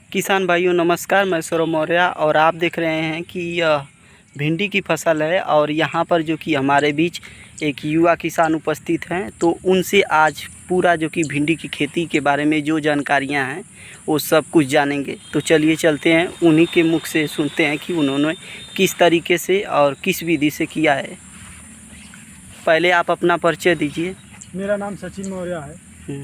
किसान भाइयों नमस्कार, मैं सौरभ मौर्य और आप देख रहे हैं कि यह भिंडी की फसल है। और यहाँ पर जो कि हमारे बीच एक युवा किसान उपस्थित हैं, तो उनसे आज पूरा जो कि भिंडी की खेती के बारे में जो जानकारियाँ हैं वो सब कुछ जानेंगे। तो चलिए चलते हैं, उन्हीं के मुख से सुनते हैं कि उन्होंने किस तरीके से और किस विधि से किया है। पहले आप अपना परिचय दीजिए। मेरा नाम सचिन मौर्य है।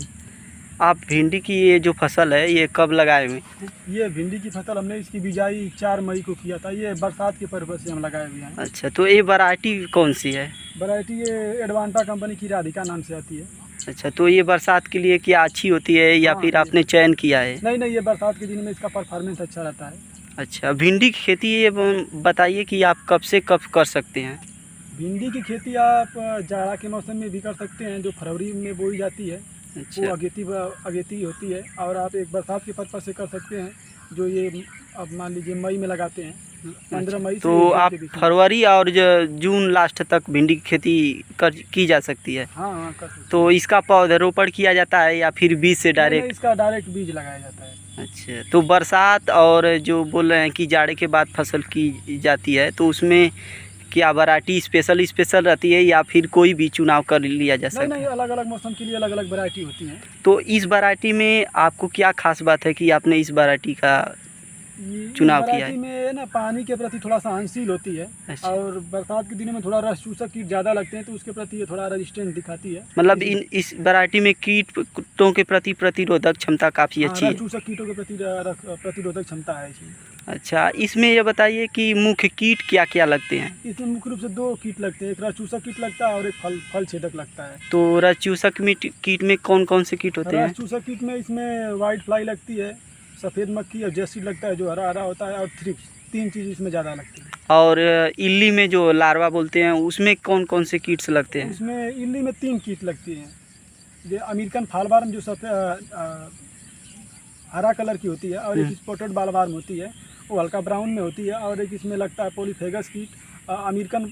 आप भिंडी की ये जो फसल है ये कब लगाए हुए? ये भिंडी की फसल हमने इसकी बिजाई 4 मई को किया था। ये बरसात के पर्पज़ से हम लगाए हुए हैं। अच्छा, तो ये वैरायटी कौन सी है? वैरायटी ये एडवांटा कंपनी की राधिका नाम से आती है। अच्छा, तो ये बरसात के लिए क्या अच्छी होती है या फिर आपने चयन किया है? नहीं, ये बरसात के दिन में इसका परफॉर्मेंस अच्छा रहता है। अच्छा, भिंडी की खेती ये बताइए कि आप कब से कब कर सकते हैं? भिंडी की खेती आप जाड़ा के मौसम में भी कर सकते हैं, जो फरवरी में बोई जाती है। अच्छा, वो अगेती होती है। और आप एक बरसात के पर्पज़ से कर सकते हैं, जो ये अब मान लीजिए मई में लगाते हैं, 15 मई से। तो आप फरवरी और जून लास्ट तक भिंडी की खेती की जा सकती है? हाँ, कर सकते हैं। तो इसका पौधरोपण किया जाता है या फिर बीज से डायरेक्ट? इसका डायरेक्ट बीज लगाया जाता है। अच्छा, तो बरसात और जो बोल रहे हैं कि जाड़े के बाद फसल की जाती है, तो उसमें क्या वैरायटी स्पेशल रहती है या फिर कोई भी चुनाव कर लिया जा सकता है? नहीं, अलग अलग मौसम के लिए अलग अलग वैरायटी होती हैं। तो इस वैरायटी में आपको क्या खास बात है कि आपने इस वैरायटी का चुनाव किया है? में ना पानी के प्रति थोड़ा सहनशील होती है। अच्छा। और बरसात के दिनों में थोड़ा रस चूसक कीट ज़्यादा लगते हैं, तो उसके प्रति ये थोड़ा रेजिस्टेंट दिखाती है। मतलब इस वैरायटी में कीटों के प्रति प्रतिरोधक क्षमता काफ़ी अच्छी है। रस चूसक कीटों के प्रति प्रतिरोधक क्षमता है इसमें। अच्छा, इसमें ये बताइए कि मुख्य कीट क्या क्या लगते हैं? इसमें मुख्य रूप से 2 कीट लगते हैं। एक रस चूसक कीट लगता है और एक फल छेदक लगता है। तो रस चूसक कीट में कौन कौन से कीट होते हैं? रस चूसक कीट में इसमें वाइट फ्लाई लगती है, सफ़ेद मक्खी और जैसिड लगता है जो हरा हरा होता है, और थ्रिप्स। 3 चीज़ इसमें ज़्यादा लगती है। और इल्ली में जो लार्वा बोलते हैं उसमें कौन कौन से कीट्स लगते हैं? इसमें इल्ली में 3 कीट लगती हैं। ये अमेरिकन फालवार्म जो हरा कलर की होती है, और एक स्पॉटेड बालवार्म होती है, वो हल्का ब्राउन में होती है, और एक इसमें लगता है पॉलीफेगस कीट, अमेरिकन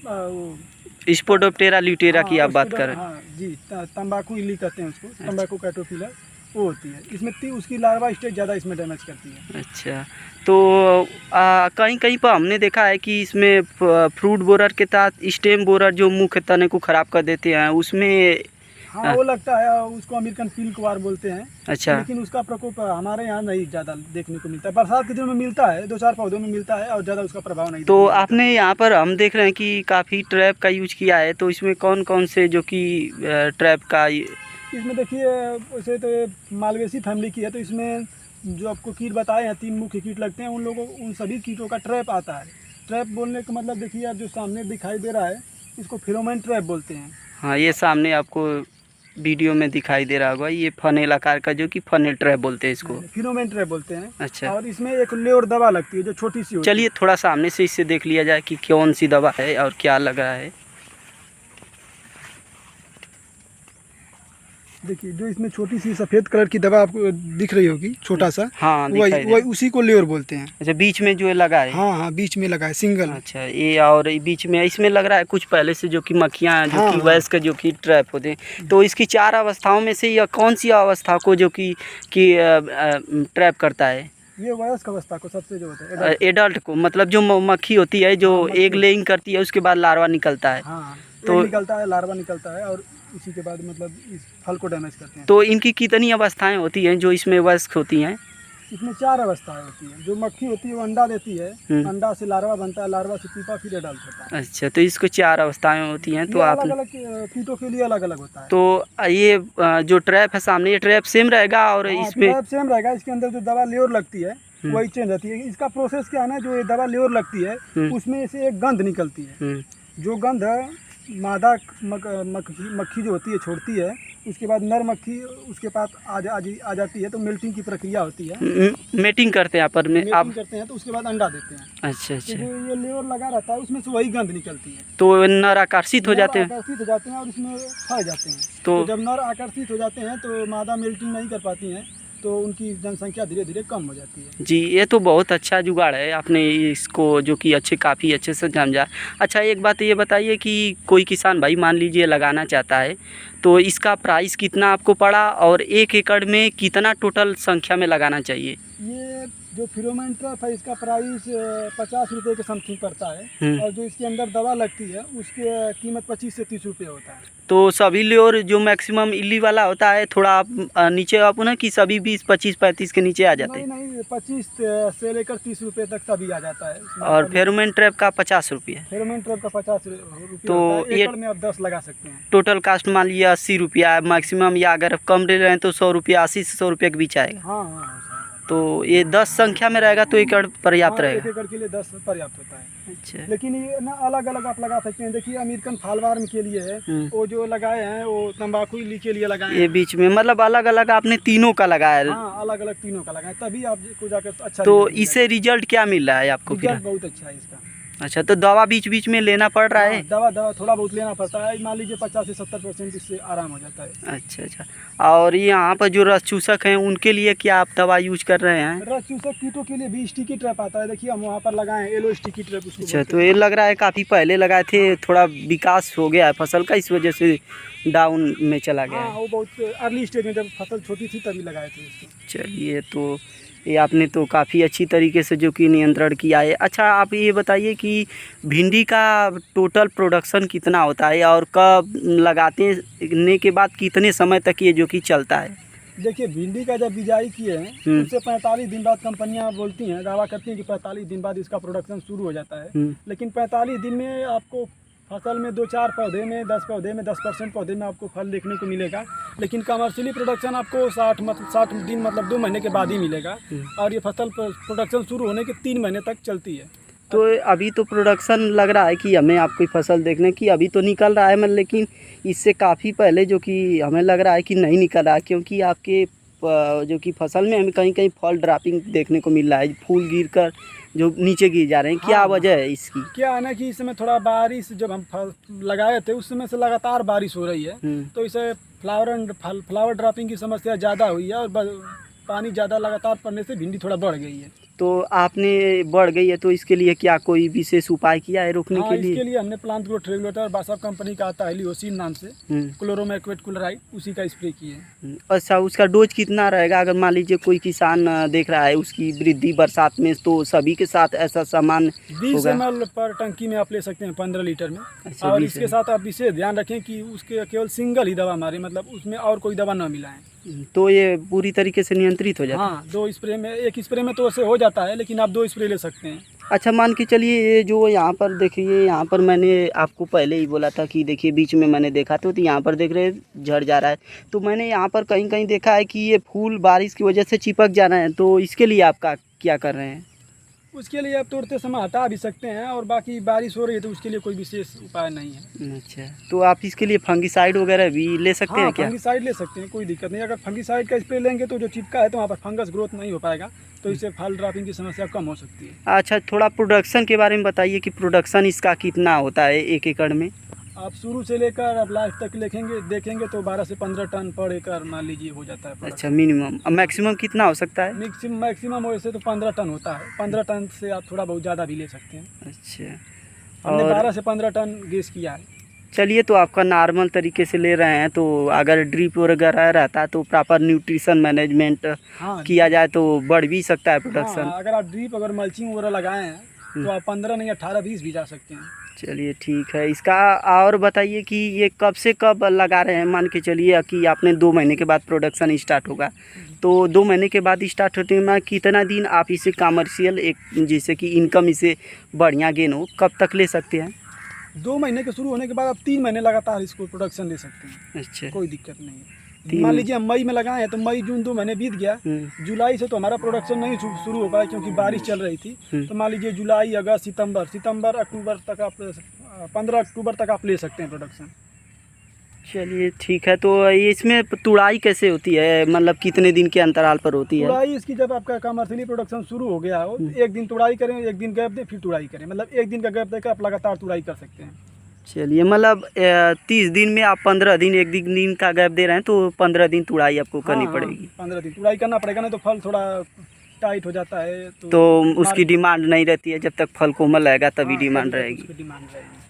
स्पोडोप्टेरा ल्यूटेरा की आप बात कर रहे हैं? हाँ जी, तंबाकू इल्ली कहते हैं उसको, तंबाकू कैटरपिलर, वो होती है। इसमें उसकी लार्वा स्टेज ज़्यादा इसमें डैमेज करती है। अच्छा, तो कहीं कहीं पर हमने देखा है कि इसमें फ्रूट बोरर के साथ स्टेम बोरर जो मुख्य तने को ख़राब कर देते हैं, उसमें हाँ वो लगता है, उसको अमेरिकन पिल्कवार बोलते हैं। अच्छा, लेकिन उसका प्रकोप हमारे यहाँ नहीं ज़्यादा देखने को मिलता है। बरसात के दिनों में मिलता है, 2-4 पौधों में मिलता है, और ज़्यादा उसका प्रभाव नहीं। तो आपने यहाँ पर हम देख रहे हैं कि काफ़ी ट्रैप का यूज किया है, तो इसमें कौन कौन से जो कि ट्रैप का? इसमें देखिए, वैसे तो ये मालवेसी फैमिली की है, तो इसमें जो आपको कीट बताए हैं 3 मुख्य कीट लगते हैं। उन सभी कीटों का ट्रैप आता है। ट्रैप बोलने का मतलब देखिए, आप जो सामने दिखाई दे रहा है, इसको फेरोमोन ट्रैप बोलते हैं। हाँ, ये सामने आपको वीडियो में दिखाई दे रहा होगा, ये फनेल आकार का जो कि फनेल ट्रैप बोलते हैं इसको। फेरोमोन ट्रैप बोलते हैं। अच्छा, और इसमें एक लेयर दवा लगती है जो छोटी सी होती है। चलिए थोड़ा सामने से इससे देख लिया जाए कि कौन सी दवा है और क्या लग रहा है। देखिए, जो इसमें छोटी सी सफ़ेद कलर की दवा आपको दिख रही होगी, छोटा सा। हाँ, वही उसी को लेयर बोलते हैं। अच्छा, बीच में जो लगा है? हाँ, बीच में लगा है, सिंगल। अच्छा, ये और बीच में इसमें लग रहा है कुछ पहले से जो कि मक्खियाँ जो कि वयस्क जो कि ट्रैप होते हैं। तो इसकी 4 अवस्थाओं में से यह कौन सी अवस्था को जो कि ट्रैप करता है? ये वयस्क अवस्था को, सबसे जो होता है एडल्ट को, मतलब जो मक्खी होती है जो एग लेइंग करती है, उसके बाद लार्वा निकलता है। हाँ, तो निकलता है, लार्वा निकलता है, और इसी के बाद मतलब इस फल को डैमेज करते हैं। तो इनकी कितनी अवस्थाएं होती हैं जो इसमें वयस्क होती हैं? इसमें 4 अवस्थाएं होती हैं। जो मक्खी होती है वो अंडा देती है, अंडा से लार्वा बनता है, लार्वा से पीपा, फिर एडल्ट होता है। अच्छा, तो इसको 4 अवस्थाएं होती हैं। तो आप अलग अलग कीटों के लिए अलग अलग होता है। तो ये जो ट्रैप है सामने, ये ट्रैप सेम रहेगा? और इसमें ट्रैप सेम रहेगा। इसके अंदर जो दवा लेयर लगती है वही चेंज रहती है। इसका प्रोसेस क्या है ना, जो ये दवा लेयर लगती है उसमें से एक गंध निकलती है। जो गंध मादा मक्खी जो होती है छोड़ती है, उसके बाद नर मक्खी उसके पास आ जाती है, तो मेल्टिंग की प्रक्रिया होती है। मेटिंग करते हैं आप करते हैं, तो उसके बाद अंडा देते हैं। अच्छा, तो जो ये लेयर लगा रहता है उसमें से वही गंध निकलती है। तो नर आकर्षित हो जाते हैं? आकर्षित हो जाते हैं और इसमें फंस जाते हैं। तो जब नर आकर्षित हो जाते हैं तो मादा मेल्टिंग नहीं कर पाती हैं, तो उनकी जनसंख्या धीरे धीरे कम हो जाती है। जी, ये तो बहुत अच्छा जुगाड़ है, आपने इसको जो कि काफ़ी अच्छे से समझा। अच्छा, एक बात ये बताइए कि कोई किसान भाई मान लीजिए लगाना चाहता है, तो इसका प्राइस कितना आपको पड़ा और 1 एकड़ में कितना टोटल संख्या में लगाना चाहिए? ये जो फेरोमोन ट्रैप है इसका प्राइस 50 रुपये के समथिंग पड़ता है, और जो इसके अंदर दवा लगती है उसकी कीमत 25 से 30 रुपये होता है। तो सभी ल्योर जो मैक्सिमम इल्ली वाला होता है थोड़ा आप नीचे आप ना कि सभी 20, 25, 35 के नीचे आ जाते हैं? नहीं 25 से लेकर 30 रुपये तक सभी आ जाता है। और फेरोमोन ट्रैप का 50 रुपये? फेरोमोन ट्रैप का 50 रुपये तो होता है। ये एकड़ में आप 10 लगा सकते हैं। टोटल कास्ट मान लिया 80 रुपया मैक्सिमम, या अगर कम ले रहे हैं तो 100 रुपया, 80 से 100 रुपये के बीच आएगा। हाँ हाँ हाँ। तो ये 10 संख्या में रहेगा तो एकड़ पर्याप्त हाँ, रहेगा? एक एकड़ के लिए 10 पर्याप्त होता है। अच्छा। लेकिन ये ना अलग अलग आप लगा सकते हैं। देखिए अमेरिकन फालवार्म के लिए है, वो जो लगाए हैं वो तंबाकू इल्ली के लिए लगाए ये बीच में मतलब अलग अलग आपने तीनों का लगाया है? हाँ, अलग अलग तीनों का लगाए, तभी आपको जाकर अच्छा। तो इससे रिजल्ट क्या मिल रहा है आपको? रिजल्ट बहुत अच्छा है इसका। अच्छा, तो दवा बीच बीच में लेना पड़ रहा है? दवा थोड़ा बहुत लेना पड़ता है। मान लीजिए 50 से 70% इससे आराम हो जाता है। अच्छा अच्छा। और यहाँ पर जो रस चूसक हैं उनके लिए क्या आप दवा यूज कर रहे हैं? रस चूसक कीटों के लिए भी स्टिकी ट्रैप आता है। देखिए हम वहाँ पर लगाए हैं येलो स्टिकी ट्रैप उसको। अच्छा, तो ये लग रहा है काफ़ी पहले लगाए थे, थोड़ा विकास हो गया है फसल का, इस वजह से डाउन में चला गया है। हाँ, वो बहुत अर्ली स्टेज में जब फसल छोटी थी तभी लगाए थे उसको। चलिए, तो ये आपने तो काफ़ी अच्छी तरीके से जो कि नियंत्रण किया है। अच्छा, आप ये बताइए कि भिंडी का टोटल प्रोडक्शन कितना होता है और कब लगाने के बाद कितने समय तक ये जो कि चलता है? देखिए भिंडी का जब बिजाई किए हैं उससे 45 दिन बाद कंपनियां बोलती हैं, दावा करती हैं कि 45 दिन बाद इसका प्रोडक्शन शुरू हो जाता है। लेकिन 45 दिन में आपको फसल में 2-4 पौधे में 10% पौधे में आपको फल देखने को मिलेगा। लेकिन कमर्शियली प्रोडक्शन आपको 60 दिन मतलब 2 महीने के बाद ही मिलेगा। और ये फसल प्रोडक्शन शुरू होने के 3 महीने तक चलती है। तो अभी तो प्रोडक्शन लग रहा है कि हमें आपकी फसल देखने की अभी तो निकल रहा है, मतलब लेकिन इससे काफ़ी पहले जो कि हमें लग रहा है कि नहीं निकल रहा है, क्योंकि आपके जो कि फसल में हमें कहीं कहीं फॉल ड्रॉपिंग देखने को मिल रहा है, फूल गिरकर जो नीचे गिर जा रहे हैं। क्या वजह है इसकी? क्या है ना कि इस समय थोड़ा बारिश जब हम लगाए थे उस समय से लगातार बारिश हो रही है, तो इसे फ्लावर ड्रॉपिंग की समस्या ज़्यादा हुई है और पानी ज़्यादा लगातार पड़ने से भिंडी थोड़ा बढ़ गई है। तो आपने बढ़ गई है तो इसके लिए क्या कोई विशेष उपाय किया है रोकने के लिए? इसके लिए हमने plant growth regulator Basava company का आता है लियोसिन नाम से, क्लोरोमेक्वेट क्लोराइड, उसी का स्प्रे किए। अच्छा, उसका डोज कितना रहेगा? अगर मान लीजिए कोई किसान देख रहा है उसकी वृद्धि बरसात में, तो सभी के साथ ऐसा सामान 20 ml पर टंकी में आप ले सकते हैं 15 लीटर में। अच्छा, और इसके साथ आप विशेष ध्यान रखें कि उसके केवल सिंगल ही दवा मारे, मतलब उसमें और कोई दवा न मिलाएं। तो ये पूरी तरीके से नियंत्रित हो जाता है? हाँ, 2 स्प्रे में, एक स्प्रे में तो ऐसे हो जाता है, लेकिन आप 2 स्प्रे ले सकते हैं। अच्छा, मान के चलिए ये जो यहाँ पर देखिए, यहाँ पर मैंने आपको पहले ही बोला था कि देखिए बीच में मैंने देखा तो यहाँ पर देख रहे झड़ जा रहा है, तो मैंने यहाँ पर कहीं कहीं देखा है कि ये फूल बारिश की वजह से चिपक जा रहे हैं, तो इसके लिए आप क्या कर रहे हैं? उसके लिए आप तोड़ते समय हटा भी सकते हैं, और बाकी बारिश हो रही है तो उसके लिए कोई विशेष उपाय नहीं है। अच्छा, तो आप इसके लिए फंगिसाइड वगैरह भी ले सकते हैं क्या? फंगिसाइड ले सकते हैं, कोई दिक्कत नहीं। अगर फंगिसाइड का स्प्रे लेंगे तो जो चिपका है तो वहाँ पर फंगस ग्रोथ नहीं हो पाएगा, तो इससे फल ड्रॉपिंग की समस्या कम हो सकती है। अच्छा, थोड़ा प्रोडक्शन के बारे में बताइए कि प्रोडक्शन इसका कितना होता है 1 एकड़ में? आप शुरू से लेकर अब लास्ट तक देखेंगे तो 12 से 15 टन पर एकड़ मान लीजिए हो जाता है। अच्छा, मिनिमम। मैक्सिमम कितना हो सकता है? मैक्सिमम वैसे तो 15 टन होता है। 15 टन से आप थोड़ा बहुत ज़्यादा भी ले सकते हैं। अच्छा, हमने 12 से 15 टन गेस किया है। चलिए, तो आपका नॉर्मल तरीके से ले रहे हैं, तो अगर ड्रिप वगैरह रहता तो प्रॉपर न्यूट्रिशन मैनेजमेंट किया जाए तो बढ़ भी सकता है प्रोडक्शन। अगर आप ड्रिप अगर मल्चिंग वगैरह लगाए हैं तो आप 15 नहीं 18-20 भी जा सकते हैं। चलिए ठीक है। इसका और बताइए कि ये कब से कब लगा रहे हैं? मान के चलिए कि आपने 2 महीने के बाद प्रोडक्शन स्टार्ट होगा, तो 2 महीने के बाद स्टार्ट होते में कितना दिन आप इसे कमर्शियल एक जिससे कि इनकम इसे बढ़िया गेन हो, कब तक ले सकते हैं? 2 महीने के शुरू होने के बाद आप 3 महीने लगातार इसको प्रोडक्शन ले सकते हैं। अच्छा, कोई दिक्कत नहीं है। मान लीजिए हम मई में लगाए हैं तो मई जून 2 महीने बीत गया। जुलाई से तो हमारा प्रोडक्शन नहीं शुरू हो पाया क्योंकि बारिश चल रही थी। तो मान लीजिए जुलाई, अगस्त, सितंबर, अक्टूबर तक आप 15 अक्टूबर तक आप ले सकते हैं प्रोडक्शन। चलिए ठीक है। तो इसमें तुड़ाई कैसे होती है, मतलब कितने दिन के अंतराल पर होती है? तुड़ाई इसकी जब आपका कमर्शियली प्रोडक्शन शुरू हो गया हो, एक दिन तुड़ाई करें, एक दिन गैप दें, फिर तुड़ाई करें, मतलब एक दिन का गैप देकर आप लगातार तुड़ाई कर सकते हैं। चलिए, मतलब 30 दिन में आप 15 दिन, एक दिन का गैप दे रहे हैं, तो 15 दिन तुड़ाई आपको करनी पड़ेगी। 15 दिन तुड़ाई करना पड़ेगा, नहीं तो फल थोड़ा टाइट हो जाता है तो उसकी डिमांड नहीं रहती है। जब तक फल कोमल रहेगा तभी डिमांड रहेगी।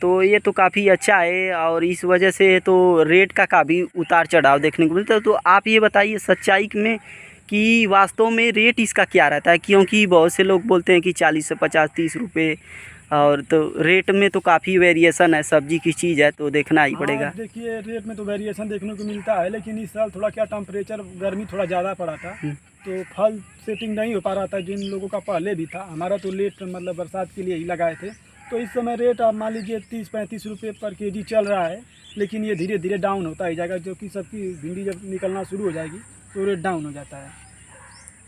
तो ये तो काफ़ी अच्छा है, और इस वजह से तो रेट का काफ़ी उतार चढ़ाव देखने को मिलता है। तो आप ये बताइए सच्चाई में कि वास्तव में रेट इसका क्या रहता है, क्योंकि बहुत से लोग बोलते हैं कि 40 से 50 30 रुपये, और तो रेट में तो काफ़ी वेरिएशन है, सब्जी की चीज़ है तो देखना ही पड़ेगा। हाँ, देखिए रेट में तो वेरिएशन देखने को मिलता है, लेकिन इस साल थोड़ा क्या टेम्परेचर गर्मी थोड़ा ज़्यादा पड़ा था, तो फल सेटिंग नहीं हो पा रहा था। जिन लोगों का पहले भी था, हमारा तो लेट मतलब बरसात के लिए ही लगाए थे, तो इस समय रेट आप मान लीजिए 30-35 रुपये पर केजी चल रहा है, लेकिन ये धीरे धीरे डाउन होता ही जाएगा, जो कि सबकी भिंडी जब निकलना शुरू हो जाएगी तो रेट डाउन हो जाता है।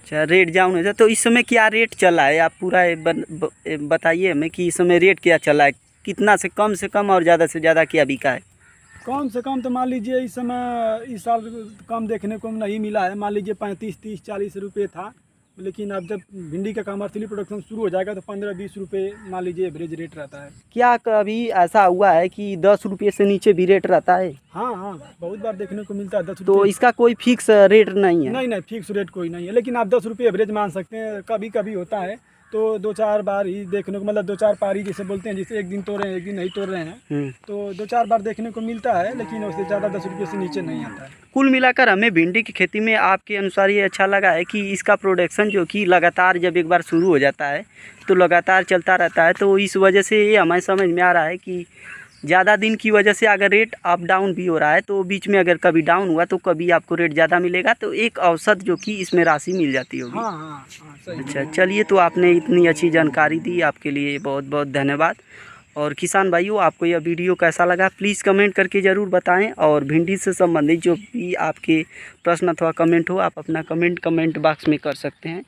अच्छा, रेट डाउन हो जाए तो इस समय क्या रेट चला है, आप पूरा बताइए हमें कि इस समय रेट क्या चला है, कितना से कम और ज़्यादा से ज़्यादा क्या बिका है? कम से कम तो मान लीजिए इस समय इस साल कम देखने को नहीं मिला है, मान लीजिए 35, 30, 40 रुपये था, लेकिन अब जब भिंडी का कमर्शियली प्रोडक्शन शुरू हो जाएगा तो 15-20 रुपये मान लीजिए एवरेज रेट रहता है। क्या कभी ऐसा हुआ है कि 10 रुपये से नीचे भी रेट रहता है? हाँ हाँ, बहुत बार देखने को मिलता है 10 तो रुपये। इसका कोई फिक्स रेट नहीं है? नहीं, फिक्स रेट कोई नहीं है, लेकिन आप 10 रुपये एवरेज मान सकते हैं। कभी कभी होता है तो 2-4 बार ही देखने को, मतलब 2-4 पारी जैसे बोलते हैं, जैसे एक दिन तोड़ रहे हैं एक दिन नहीं तोड़ रहे हैं, तो 2-4 बार देखने को मिलता है, लेकिन उससे ज़्यादा 10 रुपये से नीचे नहीं आता है। कुल मिलाकर हमें भिंडी की खेती में आपके अनुसार ये अच्छा लगा है कि इसका प्रोडक्शन जो कि लगातार जब एक बार शुरू हो जाता है तो लगातार चलता रहता है, तो इस वजह से ये हमें समझ में आ रहा है कि ज़्यादा दिन की वजह से अगर रेट अप डाउन भी हो रहा है तो बीच में अगर कभी डाउन हुआ तो कभी आपको रेट ज़्यादा मिलेगा, तो एक औसत जो कि इसमें राशि मिल जाती होगी। हाँ, सही। अच्छा, चलिए, तो आपने इतनी अच्छी जानकारी दी, आपके लिए बहुत बहुत धन्यवाद। और किसान भाइयों, आपको यह वीडियो कैसा लगा प्लीज़ कमेंट करके ज़रूर बताएं, और भिंडी से संबंधित जो भी आपके प्रश्न अथवा कमेंट हो आप अपना कमेंट बॉक्स में कर सकते हैं।